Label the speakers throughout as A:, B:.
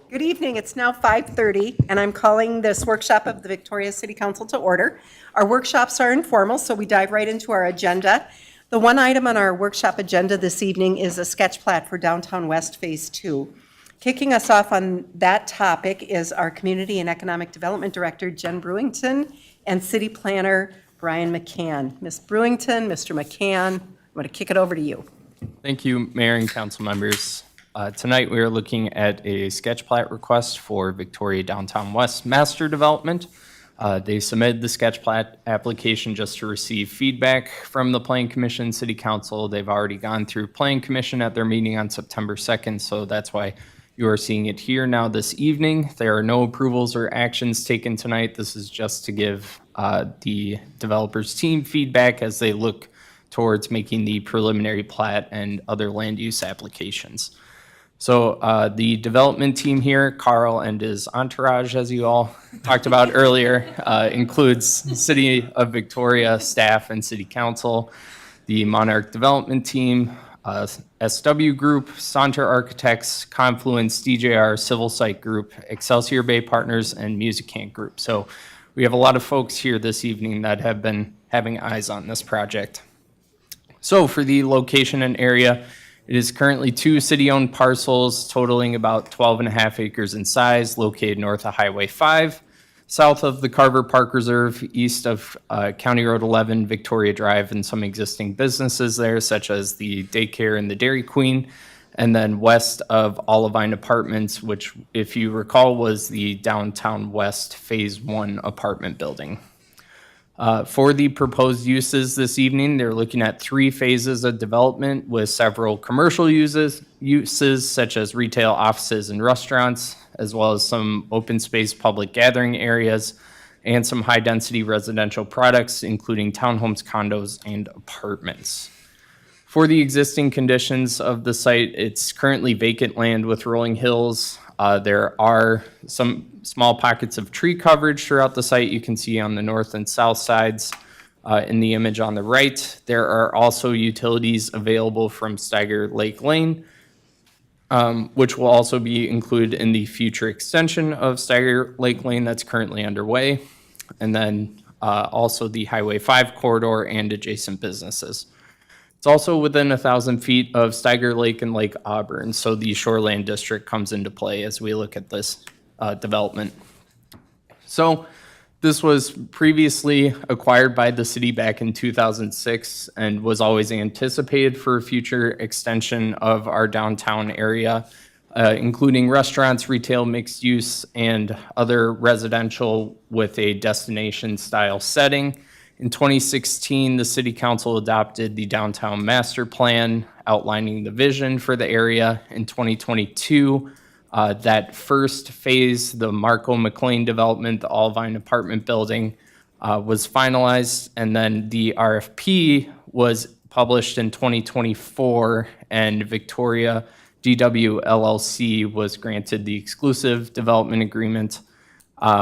A: Good evening. It's now 5:30, and I'm calling this workshop of the Victoria City Council to order. Our workshops are informal, so we dive right into our agenda. The one item on our workshop agenda this evening is a sketch plat for Downtown West Phase 2. Kicking us off on that topic is our Community and Economic Development Director, Jen Brewington, and City Planner, Brian McCann. Ms. Brewington, Mr. McCann, I'm going to kick it over to you.
B: Thank you, Mayor and Council members. Tonight we are looking at a sketch plat request for Victoria Downtown West Master Development. They submitted the sketch plat application just to receive feedback from the Planning Commission, City Council. They've already gone through Planning Commission at their meeting on September 2nd, so that's why you are seeing it here now this evening. There are no approvals or actions taken tonight. This is just to give the developers team feedback as they look towards making the preliminary plat and other land use applications. So the development team here, Carl and his entourage, as you all talked about earlier, includes City of Victoria staff and City Council, the Monarch Development Team, SW Group, Saunter Architects, Confluence, DJR, Civil Site Group, Excelsior Bay Partners, and Musicant Group. So we have a lot of folks here this evening that have been having eyes on this project. So for the location and area, it is currently 2 city-owned parcels totaling about 12.5 acres in size, located north of Highway 5, south of the Carver Park Reserve, east of County Road 11, Victoria Drive, and some existing businesses there, such as the daycare and the Dairy Queen, and then west of Olivine Apartments, which, if you recall, was the Downtown West Phase 1 apartment building. For the proposed uses this evening, they're looking at 3 phases of development with several commercial uses such as retail, offices, and restaurants, as well as some open space public gathering areas and some high-density residential products, including townhomes, condos, and apartments. For the existing conditions of the site, it's currently vacant land with rolling hills. There are some small pockets of tree coverage throughout the site. You can see on the north and south sides in the image on the right. There are also utilities available from Steiger Lake Lane, which will also be included in the future extension of Steiger Lake Lane that's currently underway. And then also the Highway 5 corridor and adjacent businesses. It's also within 1,000 feet of Steiger Lake and Lake Auburn, so the shoreland district comes into play as we look at this development. So this was previously acquired by the city back in 2006 and was always anticipated for a future extension of our downtown area, including restaurants, retail, mixed use, and other residential with a destination style setting. In 2016, the City Council adopted the Downtown Master Plan outlining the vision for the area. In 2022, that first phase, the Marco McLean development, the Olivine apartment building, was finalized, and then the RFP was published in 2024, and Victoria DW LLC was granted the exclusive development agreement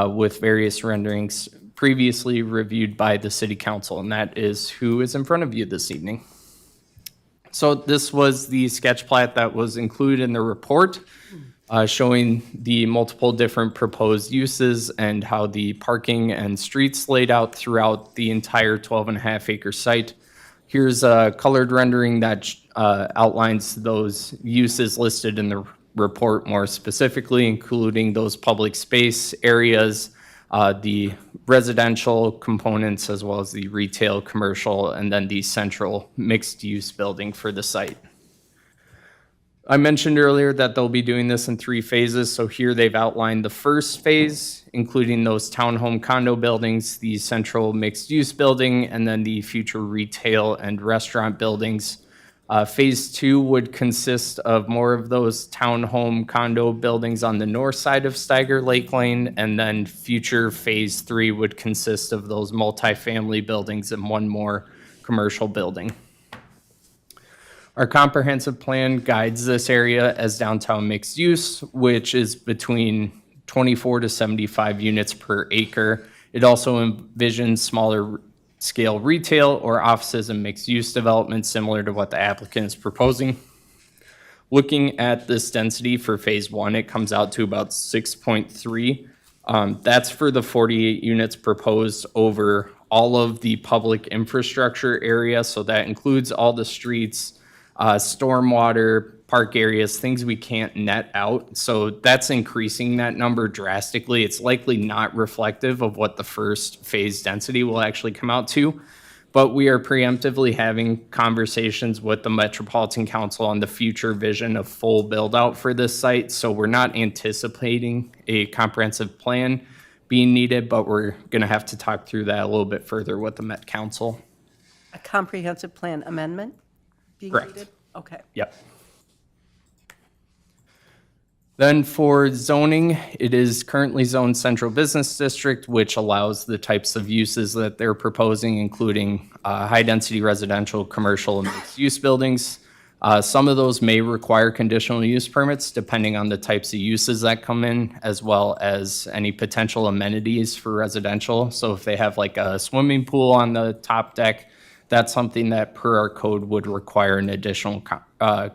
B: with various renderings previously reviewed by the City Council, and that is who is in front of you this evening. So this was the sketch plat that was included in the report, showing the multiple different proposed uses and how the parking and streets laid out throughout the entire 12.5 acre site. Here's a colored rendering that outlines those uses listed in the report more specifically, including those public space areas, the residential components, as well as the retail, commercial, and then the central mixed-use building for the site. I mentioned earlier that they'll be doing this in 3 phases, so here they've outlined the first phase, including those townhome condo buildings, the central mixed-use building, and then the future retail and restaurant buildings. Phase 2 would consist of more of those townhome condo buildings on the north side of Steiger Lake Lane, and then future Phase 3 would consist of those multifamily buildings and one more commercial building. Our comprehensive plan guides this area as downtown mixed use, which is between 24 to 75 units per acre. It also envisions smaller scale retail or offices and mixed use development similar to what the applicant is proposing. Looking at this density for phase one, it comes out to about 6.3. That's for the 48 units proposed over all of the public infrastructure area. So that includes all the streets, stormwater, park areas, things we can't net out. So that's increasing that number drastically. It's likely not reflective of what the first phase density will actually come out to. But we are preemptively having conversations with the Metropolitan Council on the future vision of full build out for this site. So we're not anticipating a comprehensive plan being needed, but we're going to have to talk through that a little bit further with the Met Council.
A: A comprehensive plan amendment being
B: Correct.
A: needed? Okay.
B: Yep. Then for zoning, it is currently zoned central business district, which allows the types of uses that they're proposing, including high-density residential, commercial, and mixed-use buildings. Some of those may require conditional use permits, depending on the types of uses that come in, as well as any potential amenities for residential. So if they have like a swimming pool on the top deck, that's something that per our code would require an additional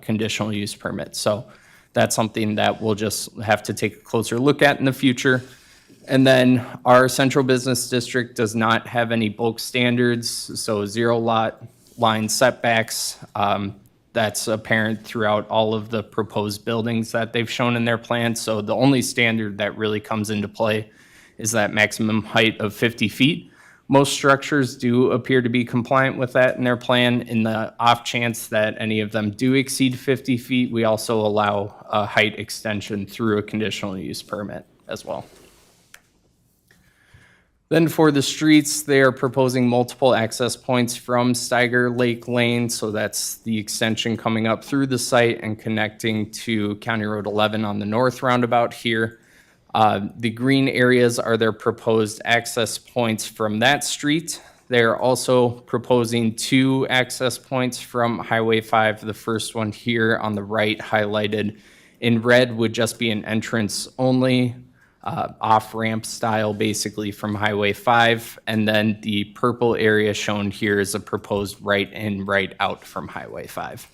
B: conditional use permit. So that's something that we'll just have to take a closer look at in the future. And then our central business district does not have any bulk standards, so zero lot line setbacks. That's apparent throughout all of the proposed buildings that they've shown in their plan. So the only standard that really comes into play is that maximum height of 50 feet. Most structures do appear to be compliant with that in their plan. In the off chance that any of them do exceed 50 feet, we also allow a height extension through a conditional use permit as well. Then for the streets, they are proposing multiple access points from Steiger Lake Lane. So that's the extension coming up through the site and connecting to County Road 11 on the north roundabout here. The green areas are their proposed access points from that street. They're also proposing 2 access points from Highway 5. The first one here on the right highlighted in red would just be an entrance only, off-ramp style basically from Highway 5. And then the purple area shown here is a proposed right in, right out from Highway 5.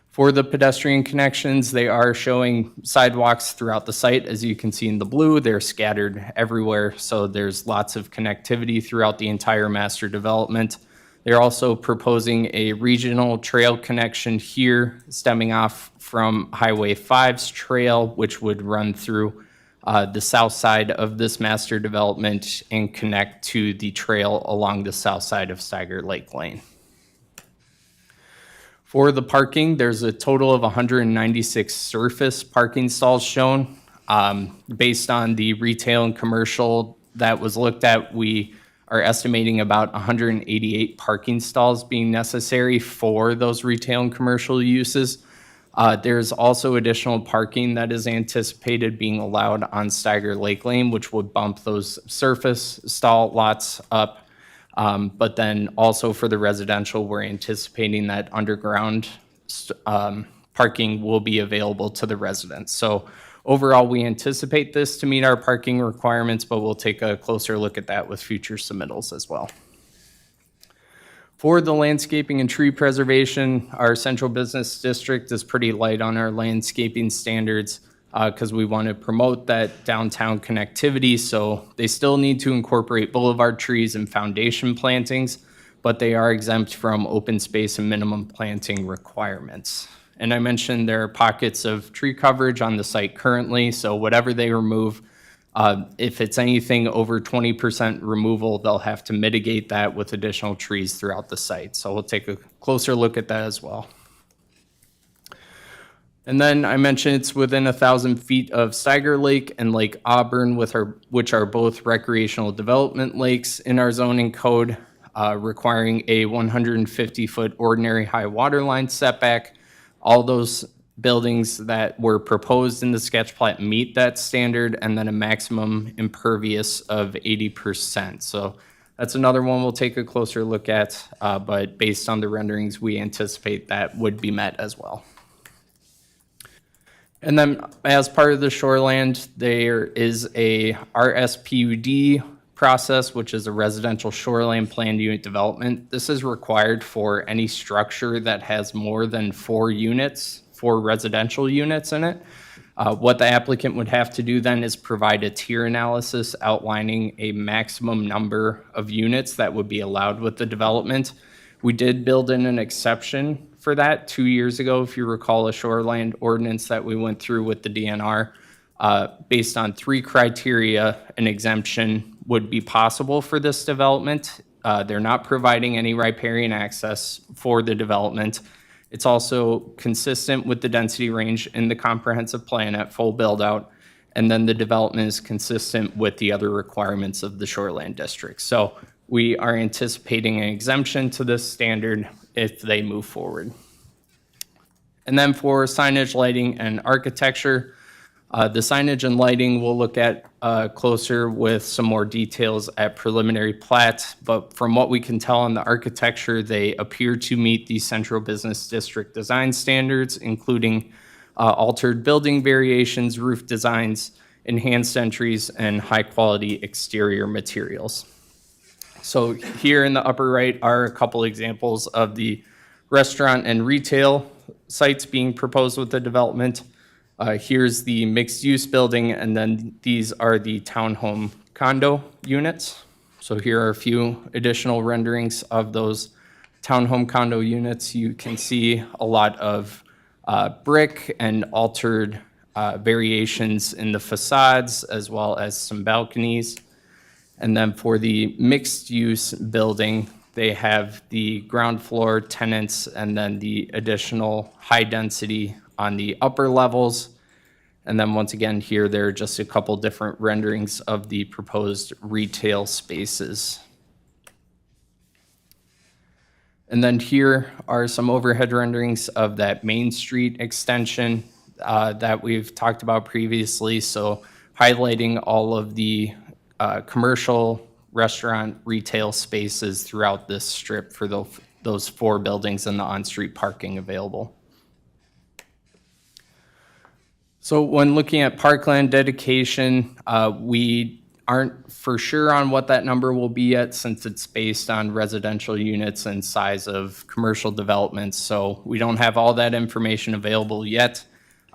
B: For the pedestrian connections, they are showing sidewalks throughout the site. As you can see in the blue, they're scattered everywhere, so there's lots of connectivity throughout the entire master development. They're also proposing a regional trail connection here, stemming off from Highway 5's trail, which would run through the south side of this master development and connect to the trail along the south side of Steiger Lake Lane. For the parking, there's a total of 196 surface parking stalls shown. Based on the retail and commercial that was looked at, we are estimating about 188 parking stalls being necessary for those retail and commercial uses. There's also additional parking that is anticipated being allowed on Steiger Lake Lane, which would bump those surface stall lots up. But then also for the residential, we're anticipating that underground parking will be available to the residents. So overall, we anticipate this to meet our parking requirements, but we'll take a closer look at that with future submittals as well. For the landscaping and tree preservation, our central business district is pretty light on our landscaping standards because we want to promote that downtown connectivity. So they still need to incorporate boulevard trees and foundation plantings, but they are exempt from open space and minimum planting requirements. And I mentioned there are pockets of tree coverage on the site currently, so whatever they remove, if it's anything over 20% removal, they'll have to mitigate that with additional trees throughout the site. So we'll take a closer look at that as well. And then I mentioned it's within 1,000 feet of Steiger Lake and Lake Auburn, which are both recreational development lakes in our zoning code, requiring a 150-foot ordinary high water line setback. All those buildings that were proposed in the sketch plat meet that standard, and then a maximum impervious of 80%. So that's another one we'll take a closer look at, but based on the renderings, we anticipate that would be met as well. And then as part of the shoreland, there is a RSPUD process, which is a residential shoreline planned unit development. This is required for any structure that has more than 4 units, 4 residential units in it. What the applicant would have to do then is provide a tier analysis outlining a maximum number of units that would be allowed with the development. We did build in an exception for that 2 years ago, if you recall, a shoreline ordinance that we went through with the DNR. Based on 3 criteria, an exemption would be possible for this development. They're not providing any riparian access for the development. It's also consistent with the density range in the comprehensive plan at full build-out, and then the development is consistent with the other requirements of the shoreland district. So we are anticipating an exemption to this standard if they move forward. And then for signage, lighting, and architecture, the signage and lighting we'll look at closer with some more details at preliminary plat, but from what we can tell on the architecture, they appear to meet the central business district design standards, including altered building variations, roof designs, enhanced entries, and high-quality exterior materials. So here in the upper right are a couple examples of the restaurant and retail sites being proposed with the development. Here's the mixed-use building, and then these are the townhome condo units. So here are a few additional renderings of those townhome condo units. You can see a lot of brick and altered variations in the facades, as well as some balconies. And then for the mixed-use building, they have the ground floor tenants and then the additional high density on the upper levels. And then once again, here, there are just a couple different renderings of the proposed retail spaces. And then here are some overhead renderings of that Main Street extension that we've talked about previously. So highlighting all of the commercial, restaurant, retail spaces throughout this strip for those 4 buildings and the on-street parking available. So when looking at parkland dedication, we aren't for sure on what that number will be yet, since it's based on residential units and size of commercial developments. So we don't have all that information available yet,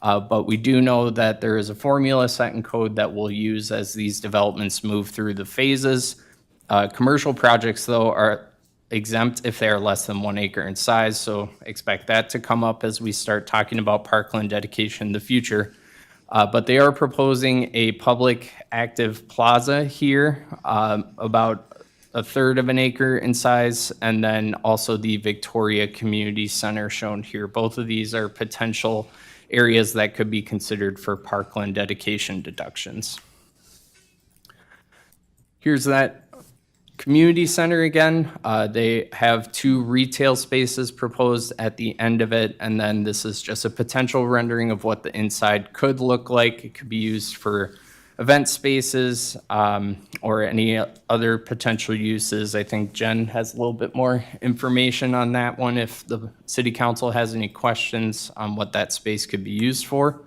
B: but we do know that there is a formula set in code that we'll use as these developments move through the phases. Commercial projects, though, are exempt if they are less than 1 acre in size, so expect that to come up as we start talking about parkland dedication in the future. But they are proposing a public active plaza here, about 1/3 of an acre in size, and then also the Victoria Community Center shown here. Both of these are potential areas that could be considered for parkland dedication deductions. Here's that community center again. They have 2 retail spaces proposed at the end of it, and then this is just a potential rendering of what the inside could look like. It could be used for event spaces or any other potential uses. I think Jen has a little bit more information on that one if the city council has any questions on what that space could be used for.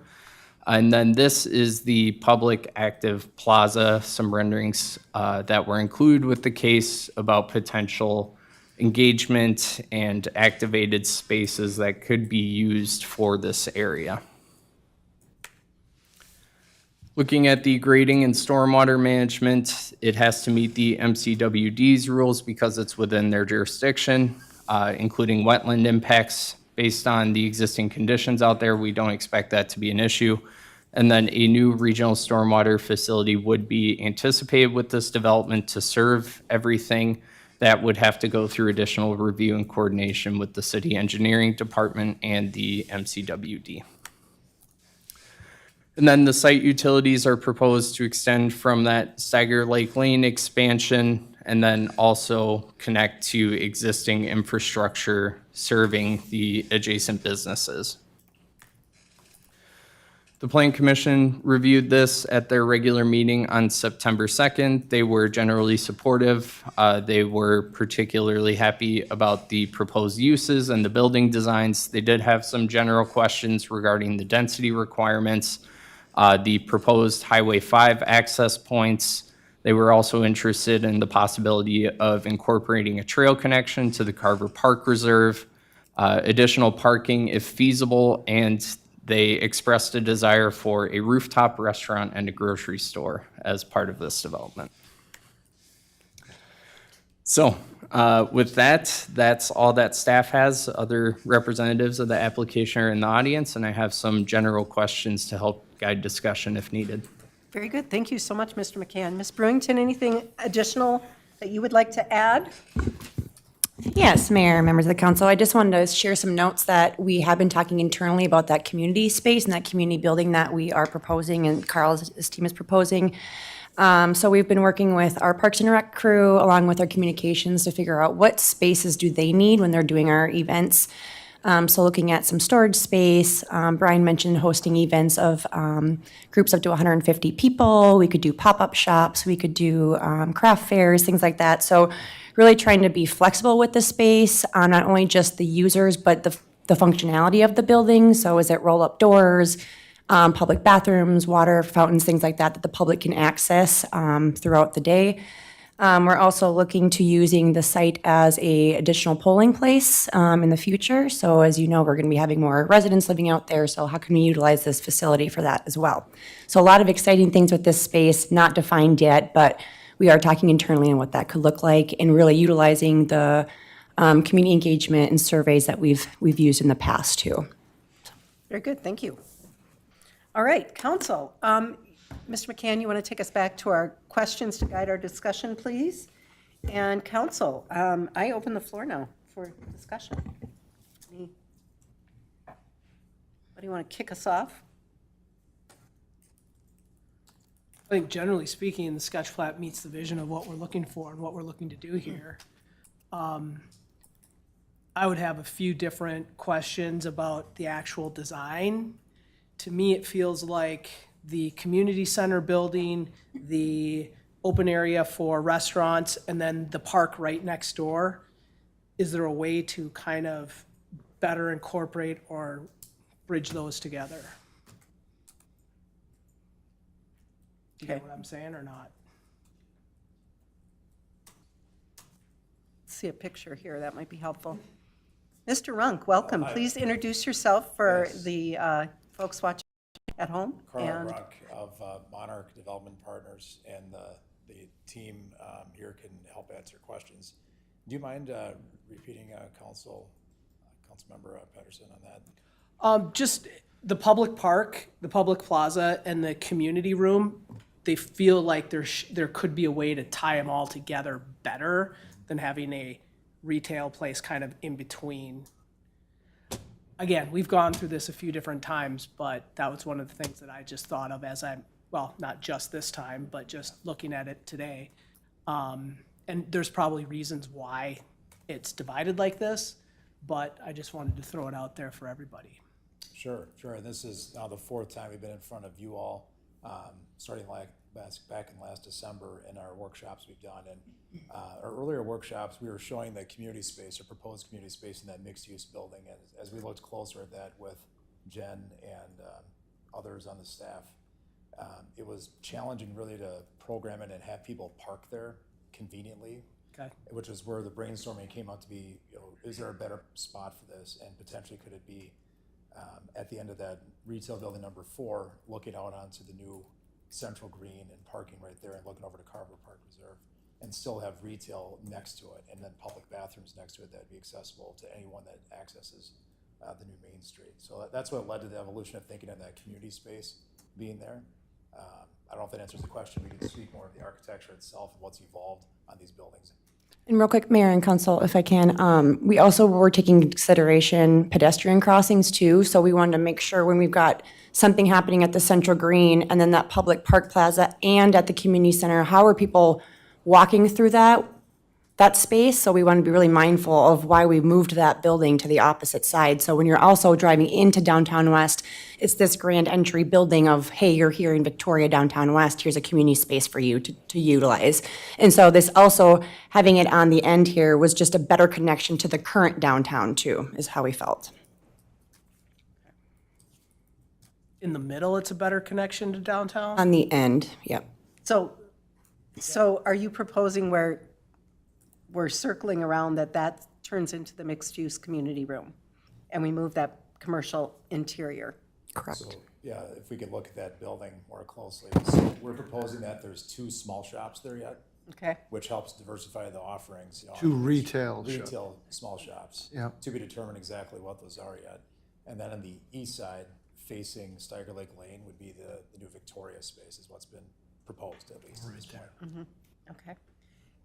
B: And then this is the public active plaza, some renderings that were included with the case about potential engagement and activated spaces that could be used for this area. Looking at the grading and stormwater management, it has to meet the MCWD's rules because it's within their jurisdiction, including wetland impacts. Based on the existing conditions out there, we don't expect that to be an issue. And then a new regional stormwater facility would be anticipated with this development to serve everything. That would have to go through additional review and coordination with the city engineering department and the MCWD. And then the site utilities are proposed to extend from that Stagger Lake Lane expansion and then also connect to existing infrastructure serving the adjacent businesses. The Plan Commission reviewed this at their regular meeting on September 2nd. They were generally supportive. They were particularly happy about the proposed uses and the building designs. They did have some general questions regarding the density requirements, the proposed Highway 5 access points, They were also interested in the possibility of incorporating a trail connection to the Carver Park Reserve, additional parking if feasible, and they expressed a desire for a rooftop restaurant and a grocery store as part of this development. So with that, that's all that staff has. Other representatives of the application are in the audience, and I have some general questions to help guide discussion if needed.
A: Very good. Thank you so much, Mr. McCann. Ms. Brewington, anything additional that you would like to add?
C: Yes, Mayor, members of the council, I just wanted to share some notes that we have been talking internally about that community space and that community building that we are proposing and Carl's team is proposing. So we've been working with our Parks and Rec crew along with our communications to figure out what spaces do they need when they're doing our events. So looking at some storage space, Brian mentioned hosting events of groups up to 150 people. We could do pop-up shops, we could do craft fairs, things like that. So really trying to be flexible with the space, not only just the users, but the functionality of the building. So is it roll-up doors, public bathrooms, water fountains, things like that, that the public can access throughout the day. We're also looking to using the site as a additional polling place in the future. So as you know, we're going to be having more residents living out there. So how can we utilize this facility for that as well? So a lot of exciting things with this space, not defined yet, but we are talking internally on what that could look like and really utilizing the community engagement and surveys that we've used in the past too.
A: Very good. Thank you. All right, council. Mr. McCann, you want to take us back to our questions to guide our discussion, please? And council, I open the floor now for discussion. Anybody want to kick us off?
D: I think generally speaking, the sketch plat meets the vision of what we're looking for and what we're looking to do here. I would have a few different questions about the actual design. To me, it feels like the community center building, the open area for restaurants, and then the park right next door. Is there a way to kind of better incorporate or bridge those together? You get what I'm saying or not?
A: See a picture here, that might be helpful. Mr. Runk, welcome. Please introduce yourself for the folks watching at home.
E: Carl
A: And
E: Ruck of Monarch Development Partners, and the team here can help answer questions. Do you mind repeating Council Member Pedersen on that?
D: Just the public park, the public plaza, and the community room, they feel like there could be a way to tie them all together better than having a retail place kind of in between. Again, we've gone through this a few different times, but that was one of the things that I just thought of as well, not just this time, but just looking at it today. And there's probably reasons why it's divided like this, but I just wanted to throw it out there for everybody.
E: Sure. This is now the fourth time we've been in front of you all, starting back in last December in our workshops we've done. And our earlier workshops, we were showing the community space or proposed community space in that mixed-use building. And as we looked closer at that with Jen and others on the staff, it was challenging really to program it and have people park there conveniently.
D: Okay.
E: Which is where the brainstorming came out to be, is there a better spot for this? And potentially could it be at the end of that retail building number 4, looking out onto the new Central Green and parking right there and looking over to Carver Park Reserve, and still have retail next to it and then public bathrooms next to it that'd be accessible to anyone that accesses the new Main Street. So that's what led to the evolution of thinking of that community space being there. I don't know if that answers the question. We can speak more of the architecture itself and what's evolved on these buildings.
C: And real quick, Mayor and Council, if I can, we also were taking into consideration pedestrian crossings too. So we wanted to make sure when we've got something happening at the Central Green and then that public park plaza and at the community center, how are people walking through that space? So we want to be really mindful of why we moved that building to the opposite side. So when you're also driving into downtown West, it's this grand entry building of, hey, you're here in Victoria, downtown West, here's a community space for you to utilize. And so this also, having it on the end here was just a better connection to the current downtown too, is how we felt.
D: In the middle, it's a better connection to downtown?
C: On the end, yep.
A: so So are you proposing where we're circling around that turns into the mixed-use community room? And we move that commercial interior?
C: Correct.
E: So, yeah, if we could look at that building more closely. So we're proposing that there's 2 small shops there yet,
A: Okay,
E: which helps diversify the offerings. You know,
F: 2 retail shops.
E: Retail small shops.
F: Yeah.
E: To be determined exactly what those are yet. And then on the east side, facing Steiger Lake Lane would be the new Victoria space is what's been proposed at least at this point.
A: okay.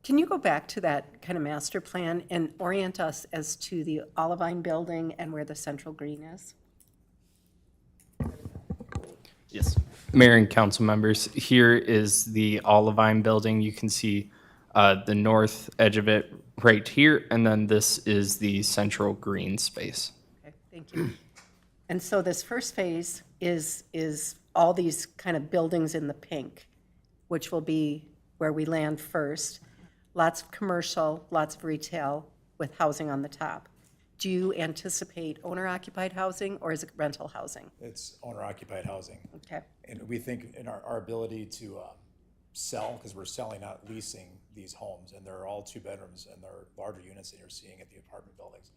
A: Can you go back to that kind of master plan and orient us as to the Olivine building and where the central green is?
B: Yes. Mayor and council members, here is the Olivine building. You can see the north edge of it right here, and then this is the central green space.
A: Okay, thank you. And so this first phase is all these kind of buildings in the pink, which will be where we land first. Lots of commercial, lots of retail with housing on the top. Do you anticipate owner-occupied housing or is it rental housing?
E: It's owner-occupied housing.
A: Okay,
E: And we think in our ability to sell, because we're selling, not leasing these homes, and they're all 2 bedrooms and they're larger units than you're seeing at the apartment buildings,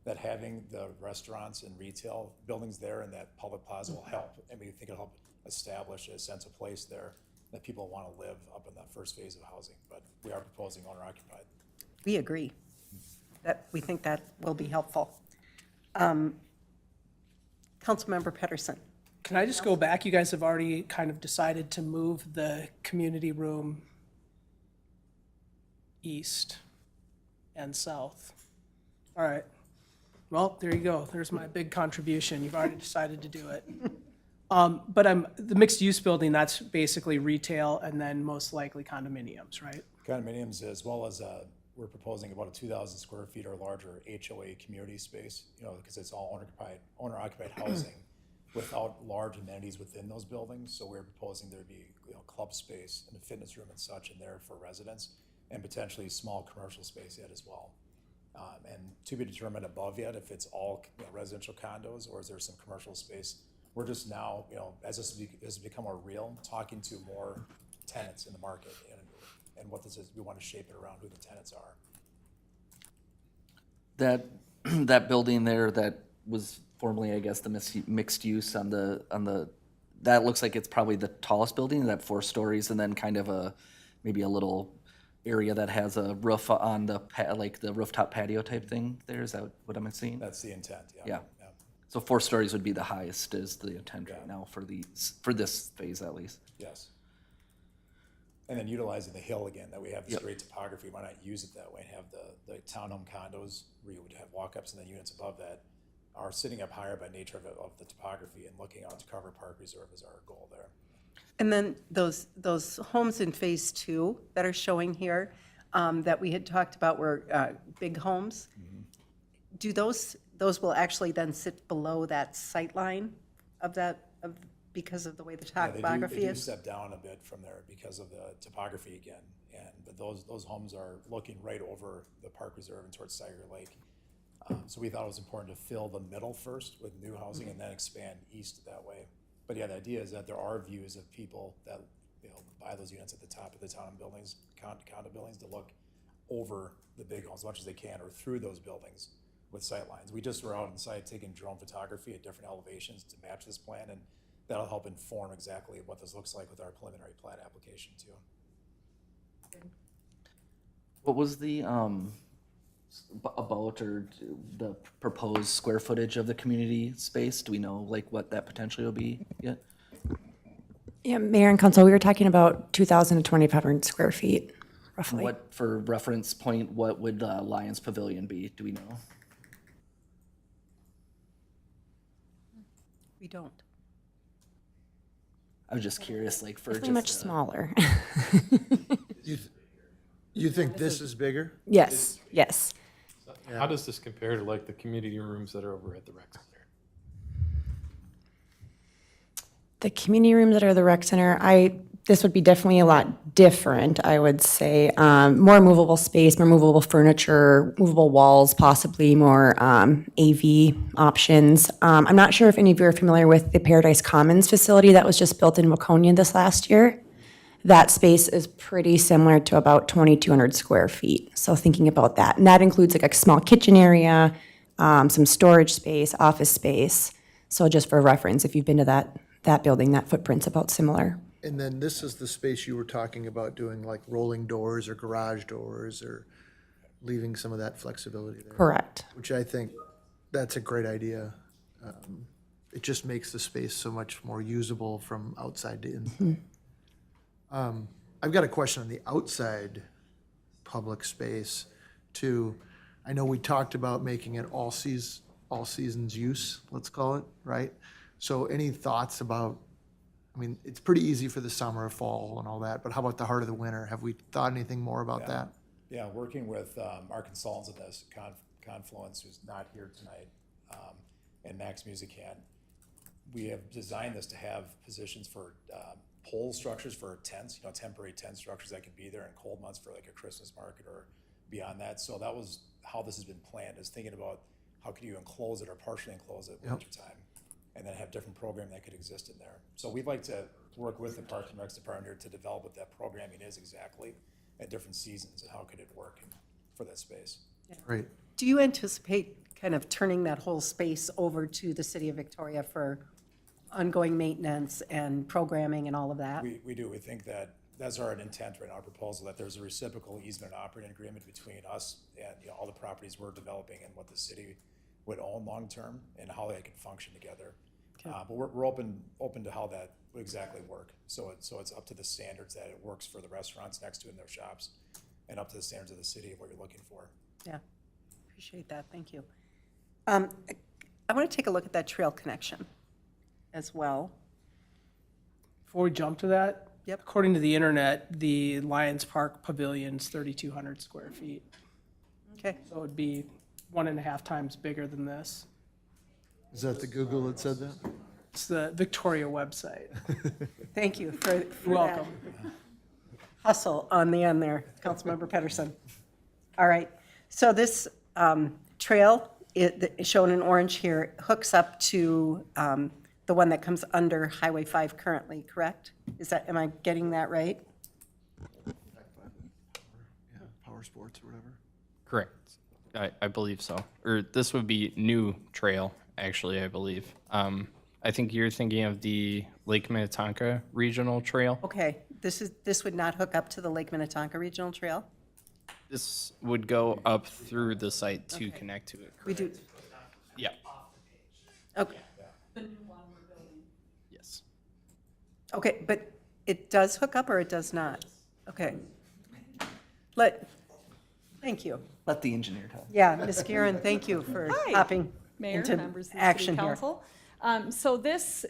E: that having the restaurants and retail buildings there and that public plaza will help. And we think it'll help establish a sense of place there that people want to live up in that first phase of housing. But we are proposing owner-occupied.
A: we agree. That, we think that will be helpful. Councilmember Pedersen.
D: Can I just go back? You guys have already kind of decided to move the community room east and south. All right. Well, there you go. There's my big contribution. You've already decided to do it. But the mixed-use building, that's basically retail and then most likely condominiums, right?
E: Condominiums, as well as we're proposing about a 2,000 square feet or larger HOA community space, you know, because it's all owner-occupied housing without large amenities within those buildings. So we're proposing there'd be, you know, club space and a fitness room and such in there for residents, and potentially small commercial space yet as well. And to be determined above yet if it's all, you know, residential condos or is there some commercial space. We're just now, you know, as this has become more real, talking to more tenants in the market and what this is, we want to shape it around who the tenants are.
G: That building there that was formerly, I guess, the mixed use on the that looks like it's probably the tallest building, that 4 stories, and then kind of maybe a little area that has a roof on the like the rooftop patio type thing there. Is that what I'm seeing?
E: That's the intent, yeah.
G: Yeah. So 4 stories would be the highest is the intent right now for this phase at least.
E: Yes. And then utilizing the hill again, that we have this great topography, why not use it that way and have the townhome condos where you would have walk-ups and then units above that are sitting up higher by nature of the topography and looking out to cover Park Reserve is our goal there.
A: And then those homes in Phase 2 that are showing here, that we had talked about were big homes. Do those will actually then sit below that sight line of that, because of the way the topography
E: They do
A: is?
E: step down a bit from there because of the topography again. But those homes are looking right over the Park Reserve and towards Steiger Lake. So we thought it was important to fill the middle first with new housing and then expand east that way. But yeah, the idea is that there are views of people that, you know, buy those units at the top of the town buildings, condo buildings, to look over the big homes as much as they can or through those buildings with sight lines. We just were out on site taking drone photography at different elevations to match this plan, and that'll help inform exactly what this looks like with our preliminary plat application too.
G: What was the about or the proposed square footage of the community space? Do we know like what that potentially will be yet?
C: Yeah, Mayor and Council, we were talking about 2,000 to 2,500 square feet, roughly.
G: What, for reference point, what would Lions Pavilion be? Do we know?
A: We don't.
G: I was just curious, like for
C: It's
G: just
C: much smaller.
F: You think this is bigger?
C: Yes, yes.
H: How does this compare to like the community rooms that are over at the rec center?
C: The community rooms that are the rec center, this would be definitely a lot different, I would say. More movable space, more movable furniture, movable walls, possibly more AV options. I'm not sure if any of you are familiar with the Paradise Commons facility that was just built in Waconia this last year. That space is pretty similar to about 2,200 square feet. So thinking about that, and that includes like a small kitchen area, some storage space, office space. So just for reference, if you've been to that building, that footprint's about similar.
F: And then this is the space you were talking about doing like rolling doors or garage doors or leaving some of that flexibility there.
C: Correct.
F: Which I think that's a great idea. It just makes the space so much more usable from outside to inside. I've got a question on the outside public space too. I know we talked about making it all seasons use, let's call it, right? So any thoughts about, I mean, it's pretty easy for the summer, fall and all that, but how about the heart of the winter? Have we thought anything more about that?
E: Yeah, working with our consultants in this, Confluence, who's not here tonight, and Max Musican, we have designed this to have positions for pole structures for tents, temporary tent structures that can be there in cold months for like a Christmas market or beyond that. So that was how this has been planned, is thinking about how could you enclose it or partially enclose it in wintertime, and then have different programming that could exist in there. So we'd like to work with the Parks and Recs department here to develop what that programming is exactly at different seasons and how could it work for that space.
F: Great.
A: Do you anticipate kind of turning that whole space over to the city of Victoria for ongoing maintenance and programming and all of that?
E: We do. We think that that's our intent right now, our proposal, that there's a reciprocal easement and operating agreement between us and all the properties we're developing and what the city would own long-term and how they can function together. But we're open to how that would exactly work. So it's up to the standards that it works for the restaurants next to it in their shops and up to the standards of the city of what you're looking for.
A: Yeah, appreciate that, thank you. I want to take a look at that trail connection as well.
D: Before we jump to that,
A: Yep.
D: according to the internet, the Lions Park Pavilion's 3,200 square feet.
A: Okay,
D: So it would be 1.5 times bigger than this.
F: Is that the Google that said that?
D: It's the Victoria website.
A: thank you for that
D: Welcome.
A: hustle on the end there, Councilmember Pedersen. All right, so this trail, shown in orange here, hooks up to the one that comes under Highway 5 currently, correct? Am I getting that right?
F: Yeah, Power Sports or whatever.
B: Correct. I believe so. Or this would be new trail, actually, I believe. I think you're thinking of the Lake Minnetonka Regional Trail.
A: Okay, this would not hook up to the Lake Minnetonka Regional Trail?
B: This would go up through the site to connect to it.
A: We do,
B: Yeah.
A: okay,
B: Yes.
A: okay, but it does hook up or it does not? Okay. Thank you.
G: Let the engineer talk.
A: Yeah, Ms. Guerin, thank you for hopping
I: Mayor,
A: into
I: members of the
A: action
I: city
A: here.
I: council. So this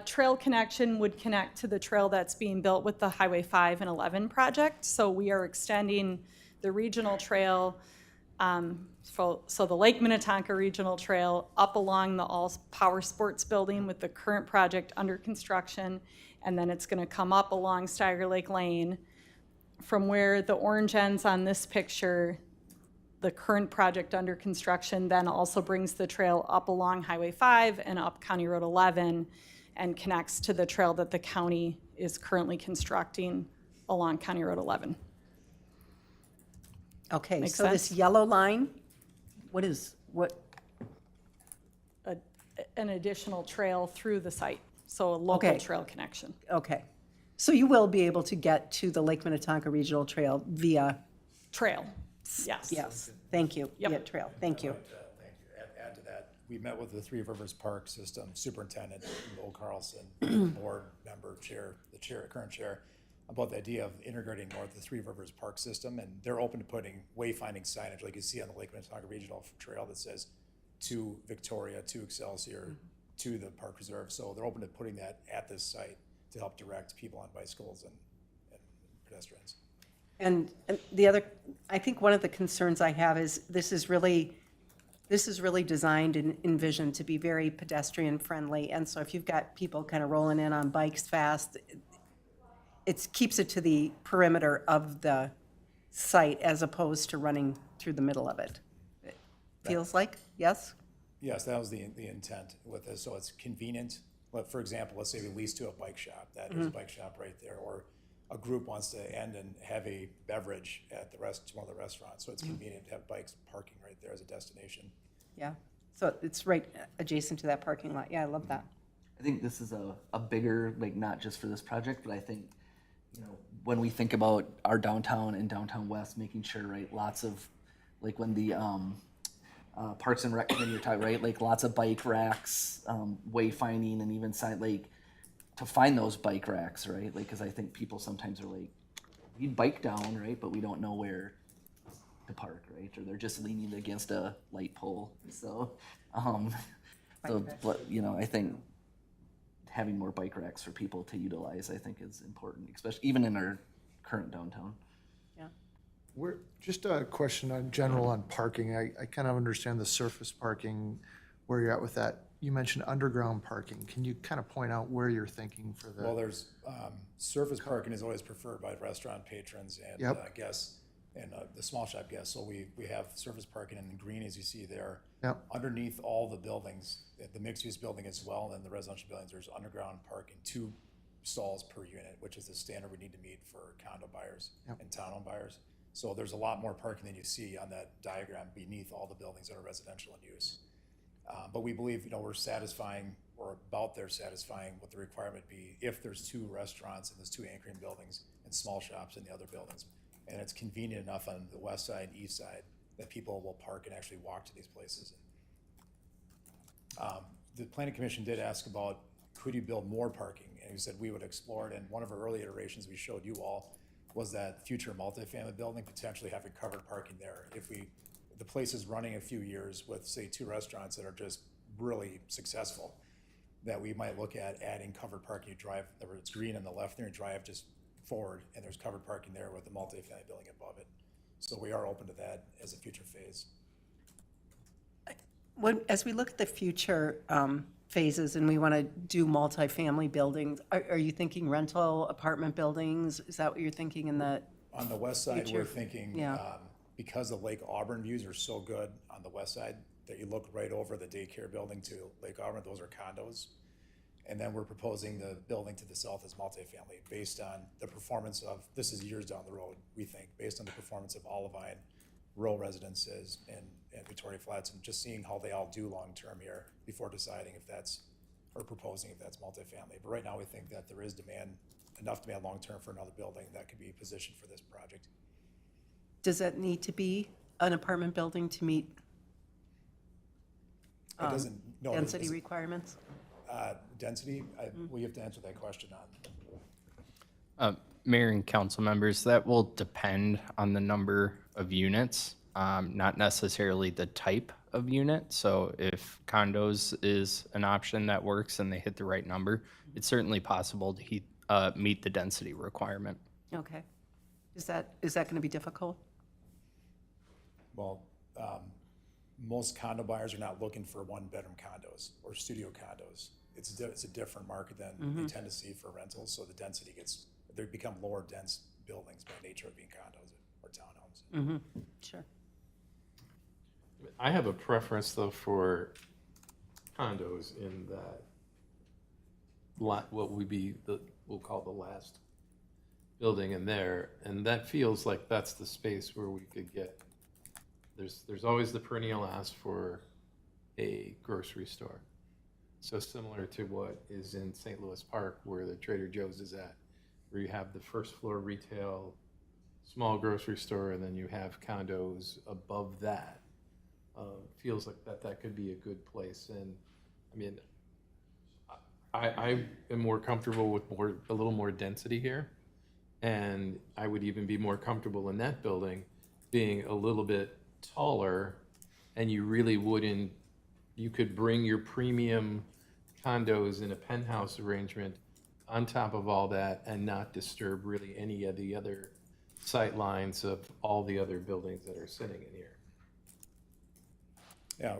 I: trail connection would connect to the trail that's being built with the Highway 5 and 11 project. So we are extending the regional trail, so the Lake Minnetonka Regional Trail up along the All Power Sports Building with the current project under construction. And then it's going to come up along Steiger Lake Lane. From where the orange ends on this picture, the current project under construction then also brings the trail up along Highway 5 and up County Road 11 and connects to the trail that the county is currently constructing along County Road 11.
A: Okay,
I: Makes
A: so this
I: sense?
A: yellow line, what?
I: An additional trail through the site, so a local
A: Okay.
I: trail connection.
A: Okay. So you will be able to get to the Lake Minnetonka Regional Trail via,
I: Trail, yes.
A: yes, thank you,
I: Yep.
A: via trail, thank you.
E: Thank you. Add to that, we met with the Three Rivers Park System Superintendent, Noel Carlson, board member, current chair, about the idea of integrating more of the Three Rivers Park System, and they're open to putting wayfinding signage, like you see on the Lake Minnetonka Regional Trail that says to Victoria, to Excelsior, to the park reserve. So they're open to putting that at this site to help direct people on bicycles and pedestrians.
A: And the other, I think one of the concerns I have is this is really designed and envisioned to be very pedestrian friendly. And so if you've got people kind of rolling in on bikes fast, it keeps it to the perimeter of the site as opposed to running through the middle of it. It feels like, yes?
E: Yes, that was the intent with this, so it's convenient. For example, let's say we lease to a bike shop, that is a bike shop right there, or a group wants to end and have a beverage at one of the restaurants. So it's convenient to have bikes parking right there as a destination.
A: Yeah, so it's right adjacent to that parking lot. Yeah, I love that.
G: I think this is a bigger, like, not just for this project, but I think, you know, when we think about our downtown and downtown west, making sure, right, lots of, like, when the Parks and Rec committee, you're talking, right, like, lots of bike racks, wayfinding, and even side, like, to find those bike racks, right, like, because I think people sometimes are like, we bike down, right, but we don't know where to park, right, or they're just leaning against a light pole, so, but, you know, I think having more bike racks for people to utilize, I think, is important, especially even in our current downtown.
A: Yeah.
F: Just a question on general on parking. I kind of understand the surface parking, where you're at with that. You mentioned underground parking. Can you kind of point out where you're thinking for
E: Well,
F: the?
E: there's, surface parking is always preferred by restaurant patrons and
F: Yep.
E: guests and the small shop guests. So we have surface parking in green, as you see there.
F: Yep.
E: Underneath all the buildings, the mixed-use building as well, and the residential buildings, there's underground parking, 2 stalls per unit, which is the standard we need to meet for condo buyers and townhome buyers. So there's a lot more parking than you see on that diagram beneath all the buildings that are residential in use. But we believe, you know, we're satisfying, or about there satisfying what the requirement be if there's 2 restaurants and there's 2 anchoring buildings and small shops in the other buildings. And it's convenient enough on the west side and east side that people will park and actually walk to these places. The planning commission did ask about, could you build more parking? And we said we would explore it, and one of our early iterations we showed you all was that future multifamily building, potentially having covered parking there. If the place is running a few years with, say, 2 restaurants that are just really successful, that we might look at adding covered parking. You drive, it's green on the left there, you drive just forward, and there's covered parking there with the multifamily building above it. So we are open to that as a future phase.
A: As we look at the future phases and we want to do multifamily buildings, are you thinking rental apartment buildings? Is that what you're thinking in the?
E: On the west side,
A: Future.
E: we're thinking,
A: Yeah.
E: Because the Lake Auburn views are so good on the west side, that you look right over the daycare building to Lake Auburn, those are condos. And then we're proposing the building to the south as multifamily, based on the performance of, this is years down the road, we think, based on the performance of Olivine, rural residences, and Victoria Flats, and just seeing how they all do long-term here before deciding if that's, or proposing if that's multifamily. But right now, we think that there is enough demand long-term for another building that could be positioned for this project.
A: Does that need to be an apartment building to meet
E: It doesn't, no.
A: density requirements?
E: Density, we have to answer that question on.
B: Mayor and council members, that will depend on the number of units, not necessarily the type of unit. So if condos is an option that works and they hit the right number, it's certainly possible to meet the density requirement.
A: Okay. Is that going to be difficult?
E: Well, most condo buyers are not looking for 1-bedroom condos or studio condos. It's a different market than we tend to see for rentals, so the density they become lower dense buildings by nature of being condos or townhomes.
A: Sure.
H: I have a preference though for condos in that what would be we'll call the last building in there, and that feels like that's the space where we could get, there's always the perennial ask for a grocery store. So similar to what is in St. Louis Park where the Trader Joe's is at, where you have the first floor retail, small grocery store, and then you have condos above that. Feels like that could be a good place. And I mean, I am more comfortable with a little more density here. And I would even be more comfortable in that building being a little bit taller, and you could bring your premium condos in a penthouse arrangement on top of all that and not disturb really any of the other sight lines of all the other buildings that are sitting in here.
E: Yeah,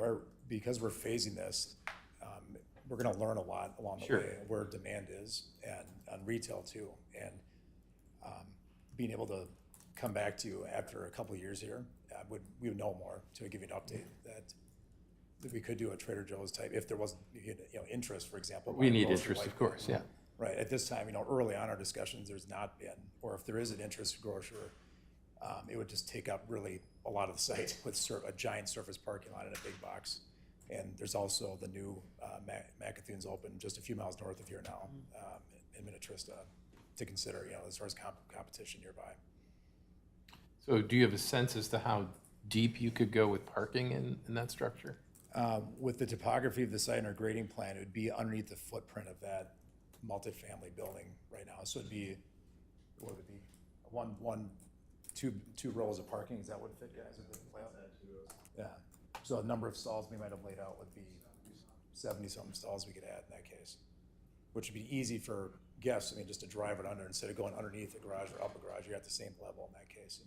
E: because we're phasing this, we're gonna learn a lot along the
H: Sure.
E: way, where demand is, and on retail too. And being able to come back to you after a couple of years here, we would know more to give you an update that we could do a Trader Joe's type, if there wasn't, interest, for example.
H: We
E: by
H: need
E: grocery
H: interest,
E: like
H: of course, yeah.
E: Right, at this time, early on our discussions, there's not been, or if there is an interest grocer, it would just take up really a lot of the site with a giant surface parking lot and a big box. And there's also the new McAthun's open just a few miles north of here now, in Minnetrista, to consider, as far as competition nearby.
H: So do you have a sense as to how deep you could go with parking in that structure?
E: With the topography of the site and our grading plan, it would be underneath the footprint of that multifamily building right now. So it'd be, what would it be? Two rows of parking, is that what it fit, guys? Yeah, so the number of stalls we might have laid out would be 70-something stalls we could add in that case, which would be easy for guests, just to drive it under, instead of going underneath the garage or up a garage, you're at the same level in that case.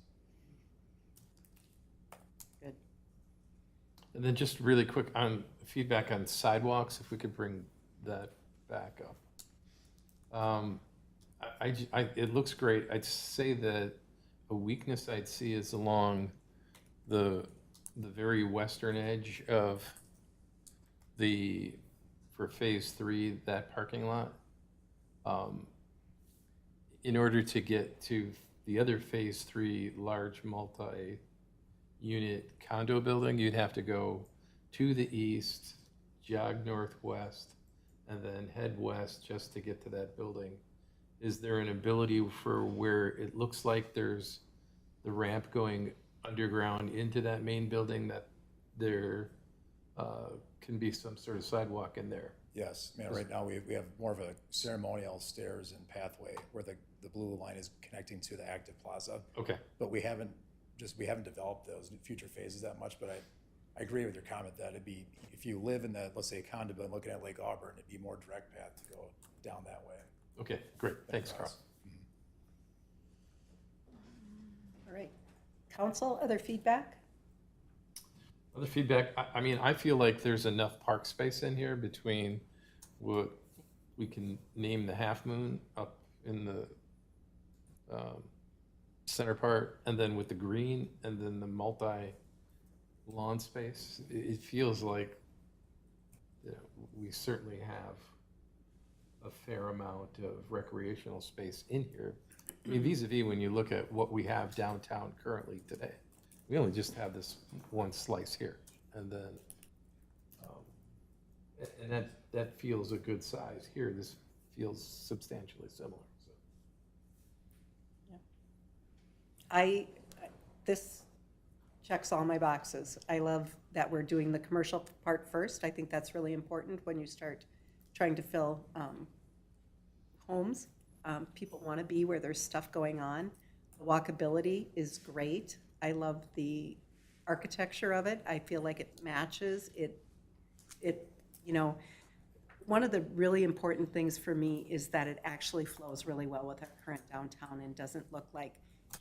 A: Good.
H: And then just really quick on feedback on sidewalks, if we could bring that back up. It looks great. I'd say that a weakness I'd see is along the very western edge of for phase 3, that parking lot. In order to get to the other phase 3 large multi-unit condo building, you'd have to go to the east, jog northwest, and then head west just to get to that building. Is there an ability for where it looks like there's the ramp going underground into that main building, that there can be some sort of sidewalk in there?
E: Yes, right now we have more of a ceremonial stairs and pathway where the blue line is connecting to the active plaza.
H: Okay.
E: But we haven't developed those future phases that much, but I agree with your comment that it'd be, if you live in the, let's say, condo building looking at Lake Auburn, it'd be more direct path to go down that way.
H: Okay, great. Thanks, Carl.
A: All right. Council, other feedback?
H: Other feedback, I feel like there's enough park space in here between what we can name the Half Moon up in the center part, and then with the green, and then the multi-lawn space. It feels like we certainly have a fair amount of recreational space in here. Vis-a-vis when you look at what we have downtown currently today. We only just have this one slice here, and then, and that feels a good size. Here, this feels substantially similar. So.
A: This checks all my boxes. I love that we're doing the commercial part first. I think that's really important when you start trying to fill homes. People want to be where there's stuff going on. The walkability is great. I love the architecture of it. I feel like it matches. One of the really important things for me is that it actually flows really well with our current downtown and doesn't look like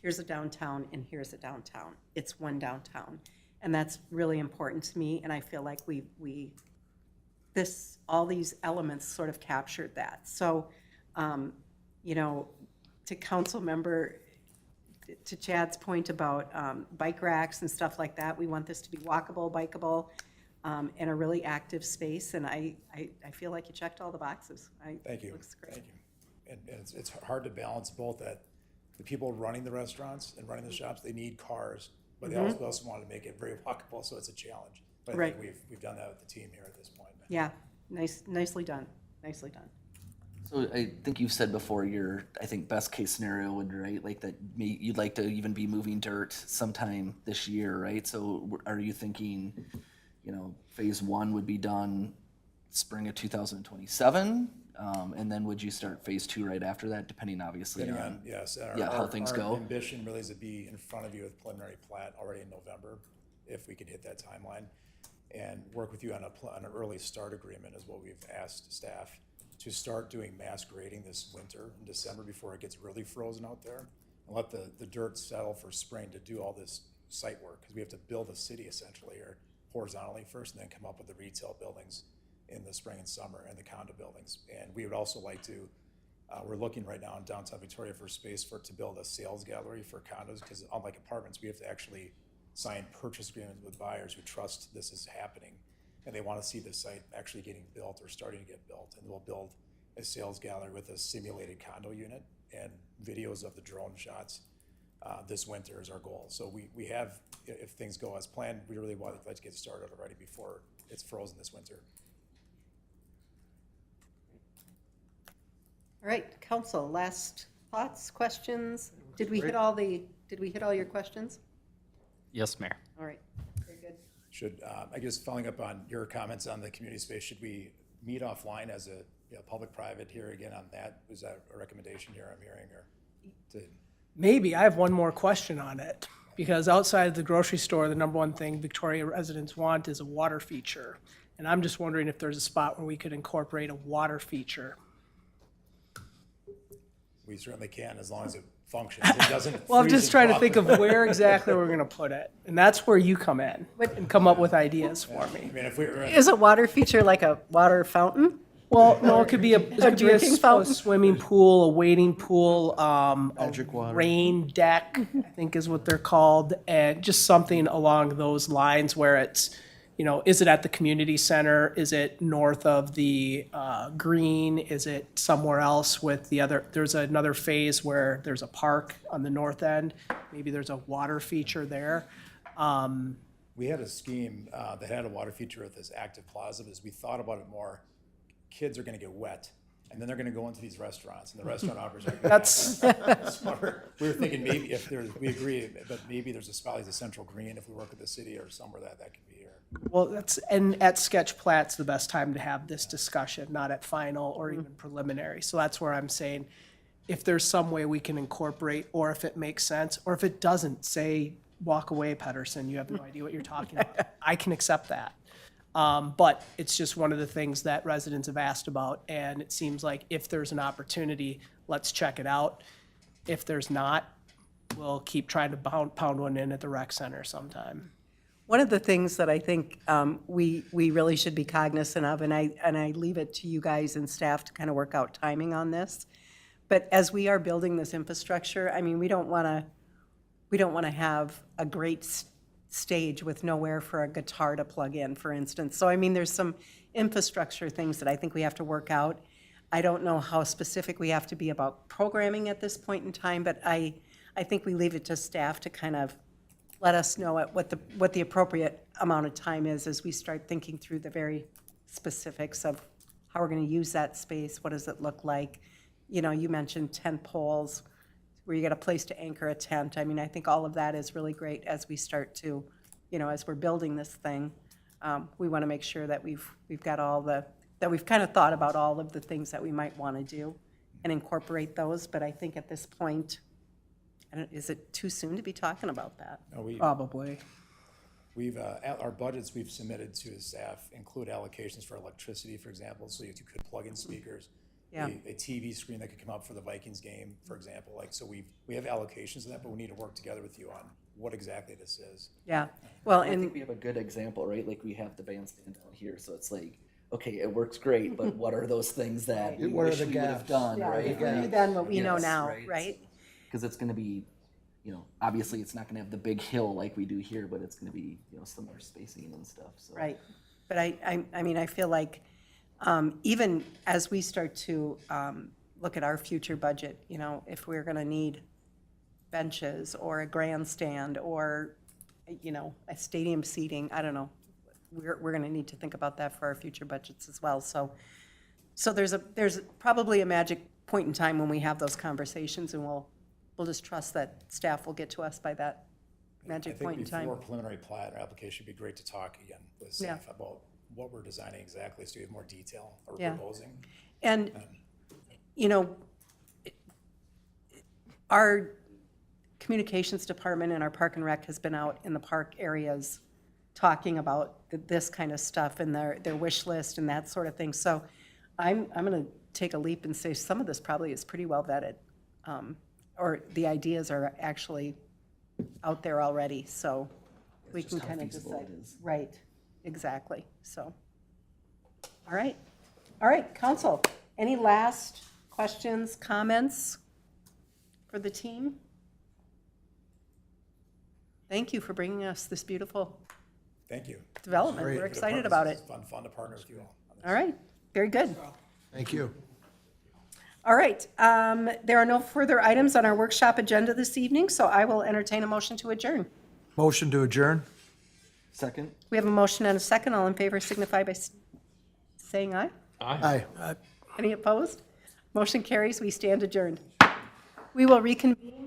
A: here's a downtown and here's a downtown. It's one downtown. And that's really important to me. And I feel like all these elements sort of captured that. So, to council member, to Chad's point about bike racks and stuff like that, we want this to be walkable, bikeable, and a really active space. And I feel like you checked all the boxes.
E: Thank you.
A: It looks great.
E: Thank you. And it's also hard to balance both that the people running the restaurants and running the shops, they need cars, but they also want to make it very walkable, so it's a challenge. But I think we've done that with the team here at this point.
A: Yeah, nicely done. Nicely done.
G: So I think you've said before I think best case scenario would, right, like that you'd like to even be moving dirt sometime this year, right? So are you thinking, phase 1 would be done spring of 2027? And then would you start phase 2 right after that, depending obviously on
E: Yes,
G: how things go?
E: Our ambition really is to be in front of you with preliminary plat already in November, if we could hit that timeline, and work with you on an early start agreement is what we've asked staff to start doing mass grading this winter in December before it gets really frozen out there, and let the dirt settle for spring to do all this site work, because we have to build a city essentially here horizontally first, and then come up with the retail buildings in the spring and summer, and the condo buildings. And we would also like to, we're looking right now in downtown Victoria for space to build a sales gallery for condos, because unlike apartments, we have to actually sign purchase agreements with buyers who trust this is happening, and they want to see the site actually getting built or starting to get built. And we'll build a sales gallery with a simulated condo unit and videos of the drone shots this winter is our goal. So we have, if things go as planned, we really would like to get started already before it's frozen this winter.
A: All right, council, last thoughts, questions? Did we hit all your questions?
B: Yes, Mayor.
A: All right, very good.
E: Should, I guess following up on your comments on the community space, should we meet offline as a public-private here again on that? Was that a recommendation here I'm hearing, or to?
D: Maybe, I have one more question on it, because outside of the grocery store, the number one thing Victoria residents want is a water feature. And I'm just wondering if there's a spot where we could incorporate a water feature.
E: We certainly can, as long as it functions. It doesn't.
D: Well, I'm
E: freeze
D: just
E: and
D: trying to
E: thaw.
D: think of where exactly we're gonna put it. And that's where you come in and come up with ideas for me.
E: I mean, if we were,
A: Is a water feature like a water fountain?
D: Well, no, it could be a
A: drinking fountain?
D: swimming pool, a wading pool,
F: Magic water.
D: rain deck, I think is what they're called, and just something along those lines where it's, is it at the community center? Is it north of the green? Is it somewhere else with the other? There's another phase where there's a park on the north end. Maybe there's a water feature there.
E: we had a scheme that had a water feature with this active plaza, because we thought about it more. Kids are gonna get wet, and then they're gonna go into these restaurants, and the restaurant operators are gonna. We were thinking maybe if there's, we agree, but maybe there's a spot like the Central Green, if we work with the city or somewhere that could be here.
D: Well, and at sketch plat's the best time to have this discussion, not at final or even preliminary. So that's where I'm saying, if there's some way we can incorporate, or if it makes sense, or if it doesn't, say, walk away, Pedersen, you have no idea what you're talking about. I can accept that. But it's just one of the things that residents have asked about, and it seems like if there's an opportunity, let's check it out. If there's not, we'll keep trying to pound one in at the rec center sometime.
A: One of the things that I think we really should be cognizant of, and I leave it to you guys and staff to kind of work out timing on this, but as we are building this infrastructure, I mean, we don't want to have a great stage with nowhere for a guitar to plug in, for instance. So I mean, there's some infrastructure things that I think we have to work out. I don't know how specific we have to be about programming at this point in time, but I think we leave it to staff to kind of let us know what the appropriate amount of time is as we start thinking through the very specifics of how we're going to use that space. What does it look like? You know, you mentioned tent poles, where you get a place to anchor a tent. I mean, I think all of that is really great as we start to, as we're building this thing. We want to make sure that we've got that we've kind of thought about all of the things that we might want to do and incorporate those. But I think at this point, is it too soon to be talking about that?
E: No,
D: Probably.
E: We've, our budgets we've submitted to staff include allocations for electricity, for example, so you could plug in speakers.
A: Yeah.
E: A TV screen that could come up for the Vikings game, for example. So we have allocations of that, but we need to work together with you on what exactly this is.
A: Yeah, well,
G: I think
A: and
G: we have a good example, right? Like we have the bandstand down here, so it's like, okay, it works great, but what are those things that we
F: What are
G: wish
F: the
G: we would have
F: gaps?
G: done,
A: yeah,
G: right?
A: if we knew then what we know
G: Yes,
A: now, right?
G: Because it's going to be, obviously it's not going to have the big hill like we do here, but it's going to be, similar spacing and stuff. So.
A: Right, but I mean, I feel like even as we start to look at our future budget, if we're gonna need benches or a grandstand or, a stadium seating, I don't know. We're gonna need to think about that for our future budgets as well. So there's probably a magic point in time when we have those conversations, and we'll just trust that staff will get to us by that magic point in
E: I
A: time.
E: think before preliminary plat or application, it'd be great to talk again with staff about what we're designing exactly, so we have more detail or
A: Yeah.
E: proposing.
A: And, our communications department and our park and rec has been out in the park areas talking about this kind of stuff and their wish list and that sort of thing. So I'm going to take a leap and say some of this probably is pretty well vetted, or the ideas are actually out there already. So we
G: just
A: can
G: how
A: kind of
G: feasible
A: decide.
G: it is.
A: Right, exactly. So, all right, council, any last questions, comments for the team? Thank you for bringing us this beautiful
E: Thank you.
A: development. We're excited about it.
E: It's fun to partner with you all on this.
A: All right, very good.
F: Thank you.
A: All right, there are no further items on our workshop agenda this evening, so I will entertain a motion to adjourn.
F: Motion to adjourn?
G: Second?
A: We have a motion and a second. All in favor signify by saying aye.
F: Aye.
A: Any opposed? Motion carries. We stand adjourned. We will reconvene